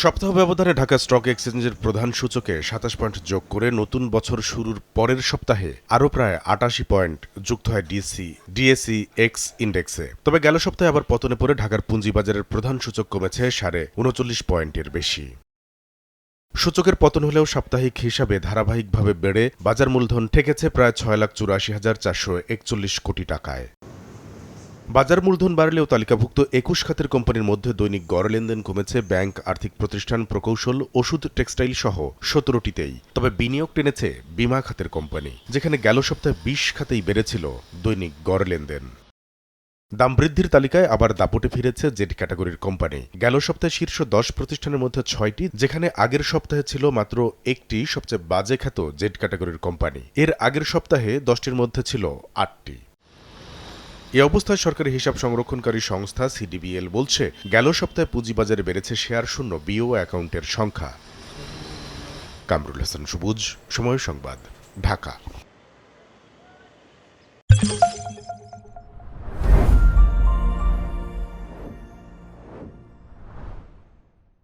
সপ্তাহ ব্যবধানে ঢাকা স্টক এক্সচেঞ্জের প্রধান সূচকে ২৭ পয়েন্ট যোগ করে নতুন বছর শুরুর পরের সপ্তাহে আরও প্রায় ৮৮ পয়েন্ট যুক্ত হয় ডিএসই এক্স ইন্ডেক্সে। তবে গেল সপ্তাহে আবার পতনে পড়ে ঢাকার পুঁজিবাজারের প্রধান সূচক কমেছে ৩৯ পয়েন্টের বেশি। সূচকের পতন হলেও সাপ্তাহিক হিসাবে ধারাবাহিকভাবে বেড়ে বাজার মূলধন ঠেকেছে প্রায় ৬,৮৪,৪৪১ কোটি টাকায়। বাজার মূলধন বাড়লেও তালিকাভুক্ত ২১ খাতের কোম্পানির মধ্যে দৈনিক গড় লেনদেন কমেছে ব্যাংক, আর্থিক প্রতিষ্ঠান, প্রকৌশল, ওষুধ, টেক্সটাইল সহ ১৭টিতেই। তবে বিনিয়োগ টেনেছে বিমা খাতের কোম্পানি, যেখানে গেল সপ্তাহে ২০ খাতেই বেড়েছিল দৈনিক গড় লেনদেন। দাম বৃদ্ধির তালিকায় আবার দাপটে ফিরেছে জেড ক্যাটাগরির কোম্পানি। গেল সপ্তাহে শীর্ষ ১০ প্রতিষ্ঠানের মধ্যে ৬টি, যেখানে আগের সপ্তাহে ছিল মাত্র একটি সবচেয়ে বাজে খ্যাত জেড ক্যাটাগরির কোম্পানি। এর আগের সপ্তাহে ১০টির মধ্যে ছিল ৮টি। এ অবস্থায় সরকারি হিসাব সংরক্ষণকারী সংস্থা সিডিবিএল বলছে, গেল সপ্তাহে পুঁজিবাজারে বেড়েছে শেয়ার শূন্য বিও অ্যাকাউন্টের সংখ্যা। কামরুল হাসান সবুজ, সময় সংবাদ, ঢাকা।